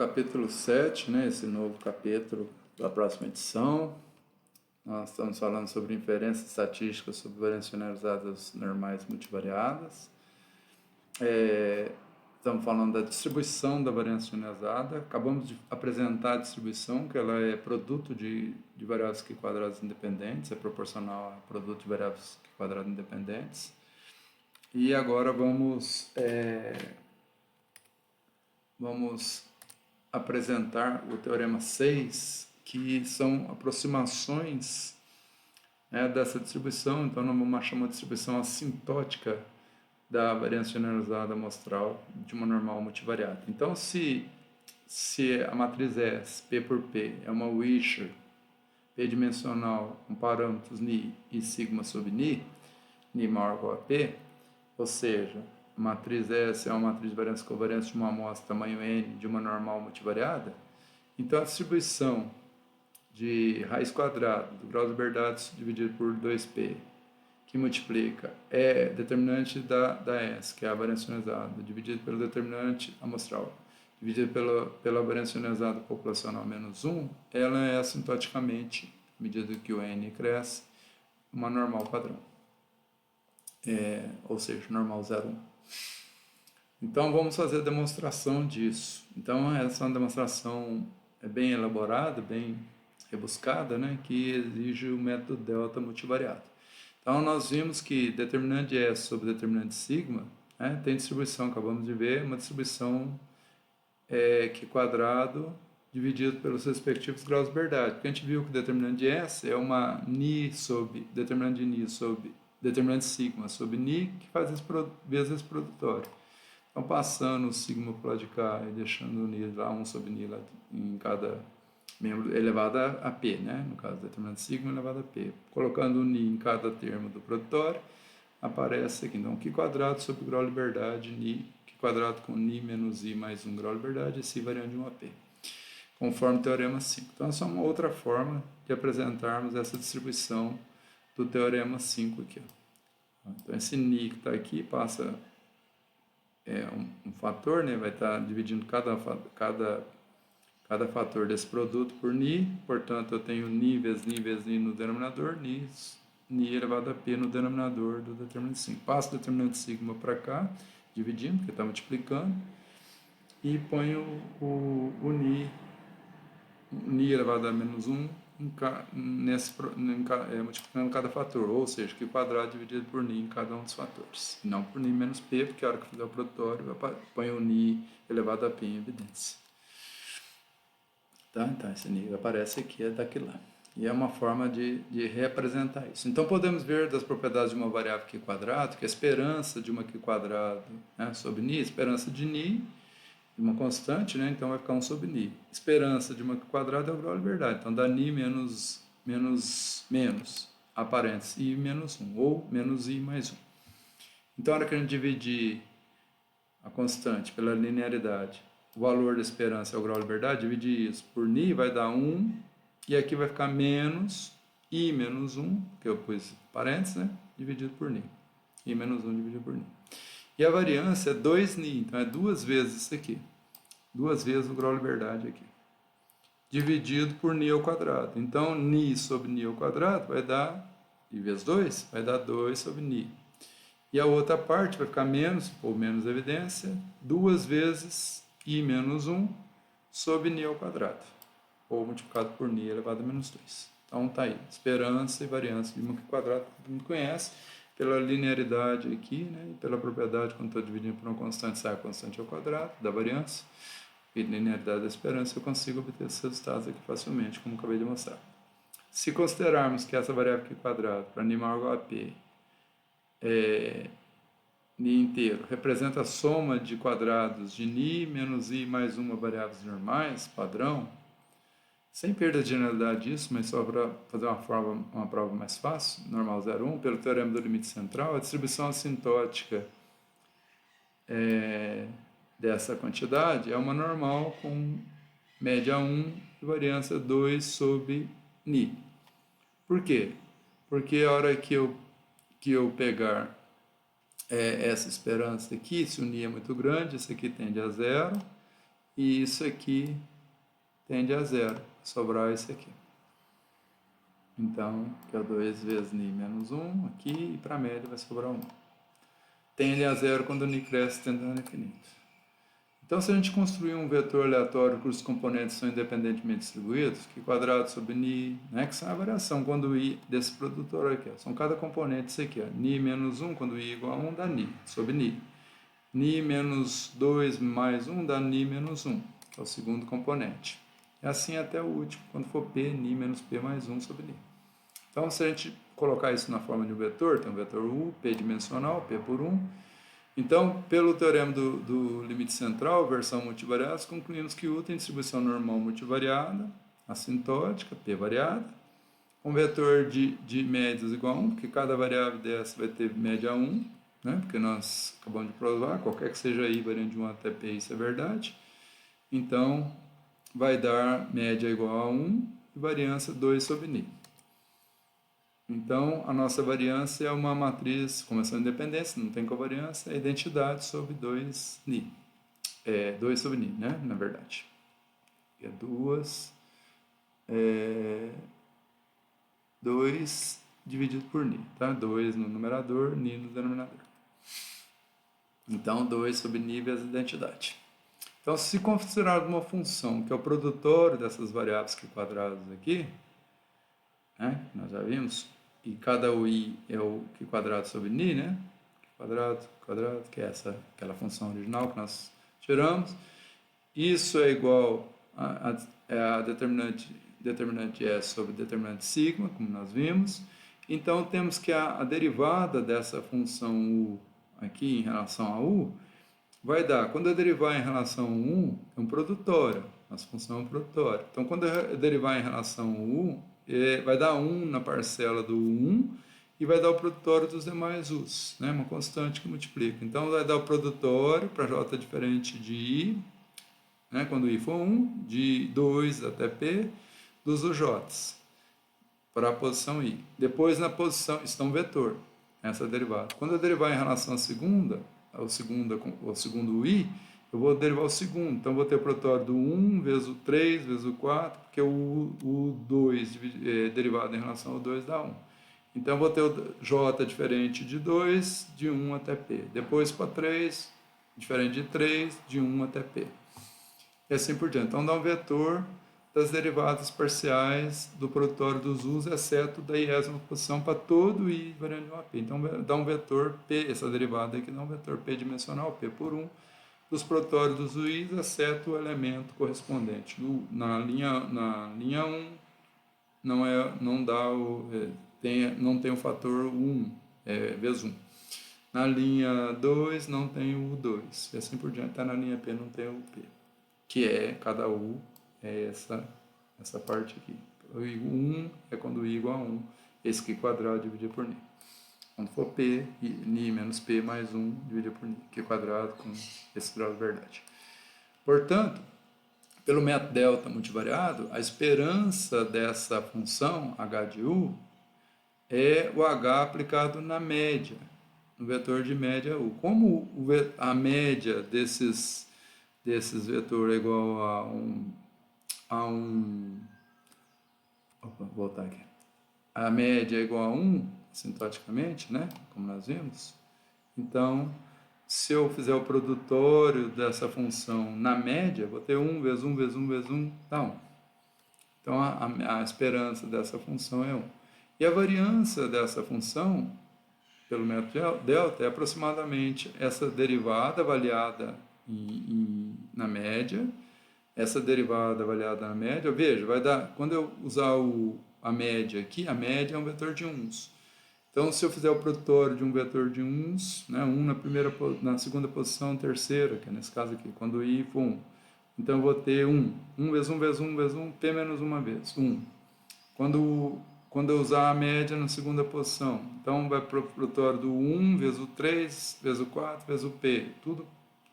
capítulo 7, né, esse novo capítulo da próxima edição. Nós estamos falando sobre inferência estatística sobre variâncias generalizadas normais multivariadas. Estamos falando da distribuição da variância generalizada. Acabamos de apresentar a distribuição, que ela é produto de variáveis Q quadradas independentes, é proporcional a produto de variáveis Q quadradas independentes. E agora vamos apresentar o teorema 6, que são aproximações dessa distribuição. Então, nós vamos chamar de distribuição assintótica da variância generalizada amostral de uma normal multivariada. Então, se a matriz S, P por P, é uma Wishar P-dimensional com parâmetros ni e sigma sobre ni maior ou igual a P, ou seja, a matriz S é uma matriz de variância covariância de uma amostra tamanho N de uma normal multivariada, então a distribuição de raiz quadrada do grau de liberdade dividido por 2P, que multiplica determinante da S, que é a variância generalizada, dividido pelo determinante amostral, dividido pela variância generalizada populacional menos 1, ela é assintoticamente, à medida que o N cresce, uma normal padrão. Ou seja, normal 0,1. Então, vamos fazer a demonstração disso. Então, essa é uma demonstração bem elaborada, bem rebuscada, né, que exige o método delta multivariado. Então, nós vimos que determinante de S sobre determinante de sigma tem distribuição, acabamos de ver, uma distribuição Q quadrado dividido pelos respectivos graus de liberdade. Porque a gente viu que o determinante de S é uma ni sobre determinante de ni sobre determinante de sigma sobre ni, que faz vezes esse produtório. Então, passando o sigma para o lado de cá e deixando o ni lá, 1 sobre ni lá em cada membro elevado a P, né? No caso, determinante de sigma elevado a P. Colocando o ni em cada termo do produtório, aparece aqui, então, Q quadrado sobre o grau de liberdade, ni, Q quadrado com ni menos i mais 1 grau de liberdade, e si variando de 1 a P, conforme o teorema 5. Então, essa é uma outra forma de apresentarmos essa distribuição do teorema 5 aqui. Então, esse ni que está aqui passa um fator, né? Vai estar dividindo cada fator desse produto por ni, portanto, eu tenho ni vezes ni no denominador, ni elevado a p no denominador do determinante de sigma. Passo o determinante de sigma para cá, dividindo, porque está multiplicando, e ponho o ni elevado a menos 1 multiplicando cada fator, ou seja, Q quadrado dividido por ni em cada um dos fatores, e não por ni menos p, porque a hora que fizer o produtório eu ponho o ni elevado a p em evidência. Tá? Então, esse ni aparece aqui, é daquilo lá. E é uma forma de representar isso. Então, podemos ver das propriedades de uma variável Q quadrado, que a esperança de uma Q quadrado sobre ni, esperança de ni, uma constante, né? Então vai ficar 1 sobre ni. Esperança de uma Q quadrada é o grau de liberdade. Então dá ni menos, aparentes, i menos 1, ou menos i mais 1. Então, na hora que a gente dividir a constante pela linearidade, o valor da esperança é o grau de liberdade, dividir isso por ni vai dar 1, e aqui vai ficar menos i menos 1, que eu pus parênteses, né? Dividido por ni. I menos 1 dividido por ni. E a variância é 2ni, então é 2 vezes isso aqui. 2 vezes o grau de liberdade aqui. Dividido por ni ao quadrado. Então, ni sobre ni ao quadrado vai dar, i vezes 2, vai dar 2 sobre ni. E a outra parte vai ficar menos, ou menos evidência, 2 vezes i menos 1 sobre ni ao quadrado. Ou multiplicado por ni elevado a menos 2. Então, está aí. Esperança e variância de uma Q quadrado, que todo mundo conhece. Pela linearidade aqui, né, e pela propriedade, quando estou dividindo por uma constante, sai a constante ao quadrado da variância, e linearidade da esperança, eu consigo obter esses resultados aqui facilmente, como acabei de mostrar. Se considerarmos que essa variável Q quadrado, para ni maior ou igual a P, ni inteiro, representa a soma de quadrados de ni menos i mais uma variáveis normais, padrão, sem perda de generalidade disso, mas só para fazer uma prova mais fácil, normal 0,1, pelo teorema do limite central, a distribuição assintótica dessa quantidade é uma normal com média 1 e variância 2 sobre ni. Por quê? Porque a hora que eu pegar essa esperança aqui, se o ni é muito grande, esse aqui tende a 0, e isso aqui tende a zero, sobrar esse aqui. Então, que é 2 vezes ni menos 1 aqui, e para a média vai sobrar 1. Tende a zero quando o ni cresce tendendo a infinito. Então, se a gente construir um vetor aleatório cujos componentes são independentemente distribuídos, que quadrado sobre ni, né, que são a variação quando i desse produtor aqui, ó, são cada componente isso aqui, ó, ni menos 1, quando i é igual a 1, dá ni, sobre ni. Ni menos 2 mais 1 dá ni menos 1, que é o segundo componente. E assim até o último, quando for p, ni menos p mais 1 sobre ni. Então, se a gente colocar isso na forma de um vetor, tem um vetor u, p dimensional, p por 1. Então, pelo teorema do limite central, versão multivariada, concluímos que U tem distribuição normal multivariada, assintótica, P variada, com vetor de médias igual a 1, porque cada variável dessa vai ter média 1, né? Porque nós acabamos de provar, qualquer que seja I variando de 1 até P, isso é verdade. Então, vai dar média igual a 1 e variância 2 sobre Ni. Então, a nossa variância é uma matriz com essa independência, não tem covariância, é identidade sobre 2ni. 2 sobre ni, né? Na verdade. É 2 dividido por ni, tá? 2 no numerador, ni no denominador. Então, 2 sobre ni vezes identidade. Então, se considerar uma função que é o produtor dessas variáveis que quadradas aqui, né? Nós já vimos, e cada i é o que quadrado sobre ni, né? Quadrado, que é aquela função original que nós tiramos. Isso é igual a determinante S sobre determinante sigma, como nós vimos. Então, temos que a derivada dessa função u aqui em relação a u vai dar, quando eu derivar em relação a 1, é um produtório, nossa função é um produtório. Então, quando eu derivar em relação a 1, vai dar 1 na parcela do 1 e vai dar o produtório dos demais u's, né? Uma constante que multiplica. Então, vai dar o produtório para j diferente de i, né? Quando i for 1, de 2 até p, dos uj's, para a posição i. Depois, na posição, isso é um vetor, essa derivada. Quando eu derivar em relação à segunda, o segundo i, eu vou derivar o segundo. Então, vou ter o produtório do 1 vezes o 3 vezes o 4, porque o 2 derivado em relação ao 2 dá 1. Então, vou ter o j diferente de 2, de 1 até p. Depois, para 3, diferente de 3, de 1 até p. E assim por diante. Então, dá um vetor das derivadas parciais do produtório dos u's, exceto da iésima posição para todo i variando de 1 a p. Então, dá um vetor p, essa derivada aqui dá um vetor p dimensional, p por 1, dos produtórios dos u's, exceto o elemento correspondente. Na linha 1, não tem o fator 1, vezes 1. Na linha 2, não tem o 2. E assim por diante. Está na linha P, não tem o P. Que é, cada U é essa parte aqui. O 1 é quando I igual a 1. Esse aqui quadrado dividido por Ni. Quando for P, Ni menos P mais 1 dividido por Ni. Que quadrado com esse grau de verdade. Portanto, pelo método delta multivariado, a esperança dessa função h de u é o h aplicado na média, no vetor de média u. Como a média desses vetores é igual a um vou voltar aqui. A média é igual a 1, assintoticamente, né? Como nós vimos. Então, se eu fizer o produtório dessa função na média, vou ter 1 vezes 1 vezes 1 vezes 1, dá 1. Então, a esperança dessa função é 1. E a variância dessa função, pelo método delta, é aproximadamente essa derivada avaliada na média, essa derivada avaliada na média, veja, vai dar, quando eu usar a média aqui, a média é um vetor de 1's. Então, se eu fizer o produtório de um vetor de 1's, né, 1 na segunda posição, terceira, que é nesse caso aqui, quando i for 1. Então, eu vou ter 1. 1 vezes 1 vezes 1 vezes 1, p menos 1 vez, 1. Quando eu usar a média na segunda posição, então vai para o produtório do 1 vezes o 3 vezes o 4 vezes o p, tudo,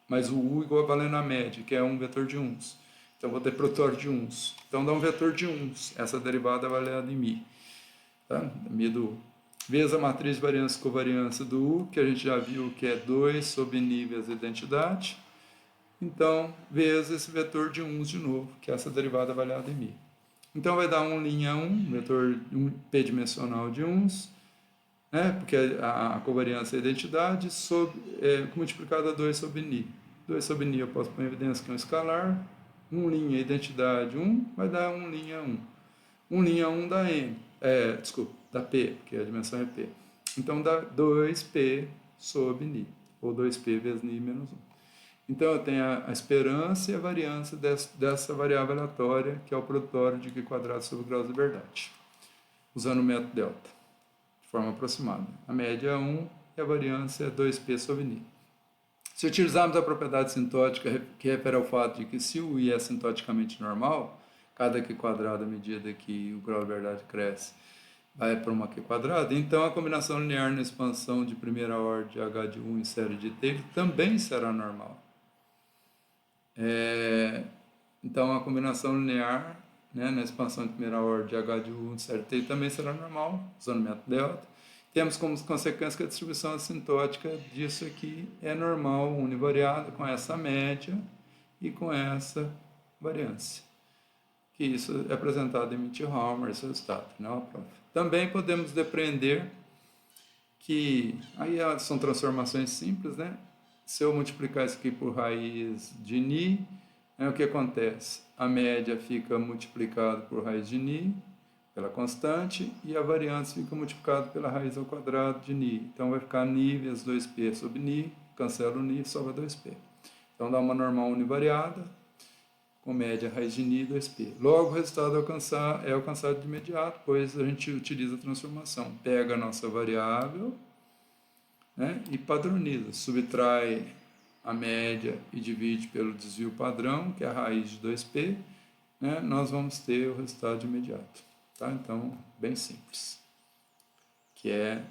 mas o u igual a valendo a média, que é um vetor de 1's. Então, vou ter produtório de 1's. Então, dá um vetor de 1's, essa derivada é avaliada em mi. Tá? Mi do u. Vezes a matriz de variância e covariância do U, que a gente já viu que é 2 sobre ni vezes a identidade. então, vezes esse vetor de uns de novo, que é essa derivada avaliada em μ. Então, vai dar 1'1, vetor p-dimensional de uns, né? Porque a covariância é a identidade, multiplicado a 2 sobre ni. 2 sobre ni eu posso pôr em evidência que é um escalar, 1' é identidade 1, vai dar 1'1. 1'1 dá n, dá p, porque a dimensão é p. Então dá 2p sobre ni, ou 2p vezes ni menos 1. Então eu tenho a esperança e a variância dessa variável aleatória, que é o produtório de Q² sobre o grau de liberdade, usando o método delta, de forma aproximada. A média é 1 e a variância é 2p sobre ni. Se utilizarmos a propriedade sintótica, que refere ao fato de que se o i é sintoticamente normal, cada Q² à medida que o grau de liberdade cresce vai para uma Q², então a combinação linear na expansão de primeira ordem de H de 1 em série de Taylor também será normal. Então a combinação linear, né, na expansão de primeira ordem de H de 1 em série de Taylor também será normal, usando o método delta. Temos como consequência que a distribuição assintótica disso aqui é normal, univariada, com essa média e com essa variância. Que isso é apresentado em Mitterhalmer, esse resultado, não, prof. Também podemos depreender que, aí são transformações simples, né? Se eu multiplicar isso aqui por raiz de ni, o que acontece? A média fica multiplicada por raiz de ni, pela constante, e a variância fica multiplicada pela raiz ao quadrado de ni. Então vai ficar ni vezes 2p sobre ni, cancela o ni, sobra 2p. Então dá uma normal univariada, com média raiz de ni 2p. Logo o resultado é alcançado de imediato, pois a gente utiliza a transformação. Pega a nossa variável, né, e padroniza, subtrai a média e divide pelo desvio padrão, que é a raiz de 2p, né, nós vamos ter o resultado de imediato. Tá? Então, bem simples. Que é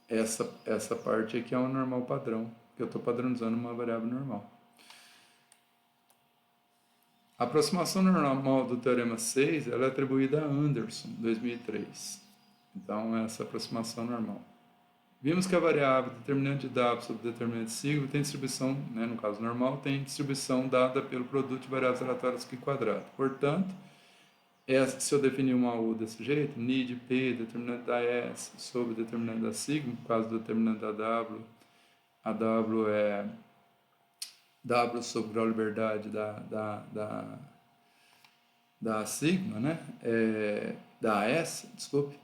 essa parte aqui é um normal padrão, que eu estou padronizando uma variável normal. A aproximação normal do Teorema 6 ela é atribuída a Anderson, 2003. Então, essa aproximação normal. Vimos que a variável determinante de W sobre determinante de sigma tem distribuição, né, no caso normal, tem distribuição dada pelo produto de variáveis aleatórias Q². Portanto, se eu definir uma U desse jeito, ni de P, determinante da S sobre determinante da sigma, no caso do determinante da W, a W é W sobre grau de liberdade da sigma, né? Da S, desculpe.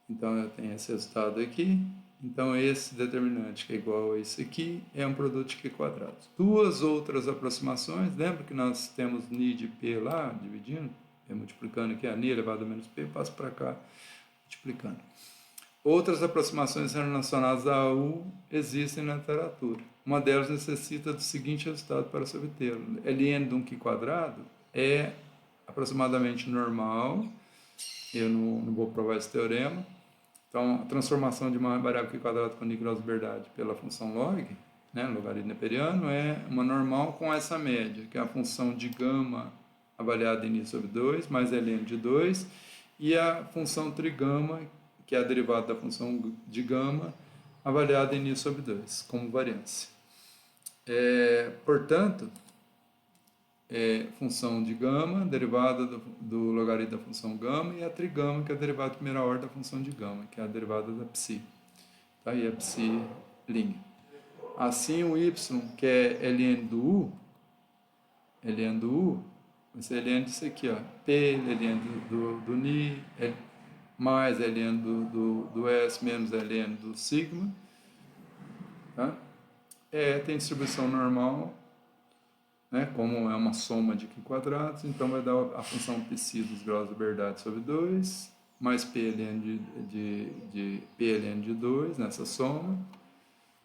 Então eu tenho esse resultado aqui. Então esse determinante que é igual a esse aqui é um produto de Q². Duas outras aproximações, lembra que nós temos ni de P lá, dividindo, multiplicando aqui a ni elevado a menos P, passo para cá, multiplicando. Outras aproximações relacionadas a U existem na literatura. Uma delas necessita do seguinte resultado para se obtê-lo. Ln de um Q² é aproximadamente normal. Eu não vou provar esse teorema. Então, a transformação de uma variável Q² com grau de liberdade pela função log, né, logaritmo neperiano, é uma normal com essa média, que é a função de gama avaliada em i sobre 2, mais ln de 2, e a função trigama, que é a derivada da função de gama, avaliada em i sobre 2, como variância. Portanto, função de gama, derivada do logaritmo da função gama, e a trigama, que é a derivada de primeira ordem da função de gama, que é a derivada da psi. Tá aí a psi linha. Assim, o y, que é ln do u, vai ser ln disso aqui, ó, p, ln do ni, mais ln do s, menos ln do sigma. Tá? Tem distribuição normal, né, como é uma soma de Q², então vai dar a função psi dos graus de liberdade sobre 2, mais pln de 2 nessa soma,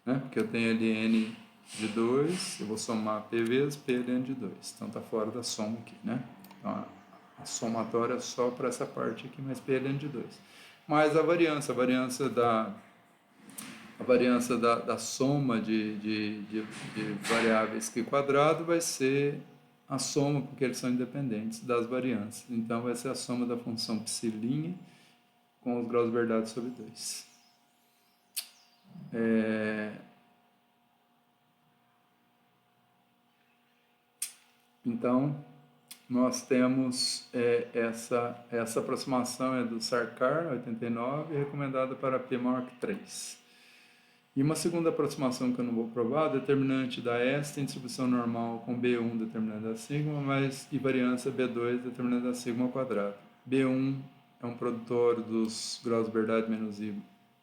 né, porque eu tenho ln de 2, eu vou somar p vezes pln de 2, então está fora da soma aqui, né? Então a somatória é só para essa parte aqui, mais pln de 2. Mais a variância da soma de variáveis Q² vai ser a soma, porque eles são independentes, das variâncias. Então, vai ser a soma da função psi' com os graus de liberdade sobre 2. Então, nós temos essa aproximação do Sarkar, 89, recomendada para P maior que 3. E uma segunda aproximação que eu não vou provar, determinante da S tem distribuição normal com B1 determinante da sigma, mas e variância B2 determinante da sigma ao quadrado. B1 é um produtor dos graus de verdade menos I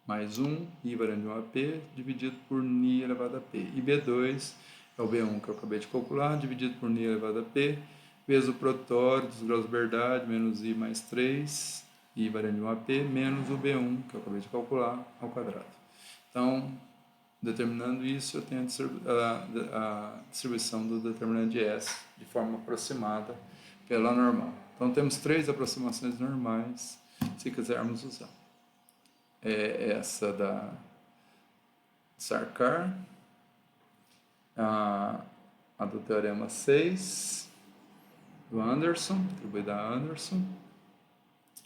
mais 1, I variando de 1 a P, dividido por Ni elevado a P. E B2 é o B1 que eu acabei de calcular, dividido por Ni elevado a P, vezes o produtor dos graus de verdade menos I mais 3, I variando de 1 a P, menos o B1 que eu acabei de calcular ao quadrado. Então, determinando isso, eu tenho a distribuição do determinante de S de forma aproximada pela normal. Então, temos 3 aproximações normais, se quisermos usar. Essa da Sarkar, a do Teorema 6, do Anderson, atribuída a Anderson,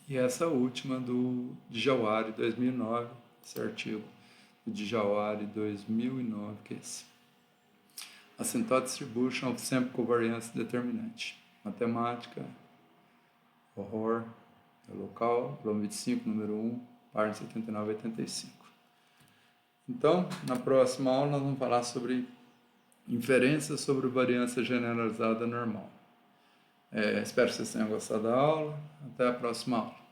e essa última de Jawari, 2009, esse artigo de Jawari 2009, que é esse. Asymptotic Distribution of Sample Covariance Determinante. Matemática, horror, local, volume 25, número 1, página 79 e 85. Então, na próxima aula nós vamos falar sobre inferências sobre variância generalizada normal. Espero que vocês tenham gostado da aula. Até a próxima aula.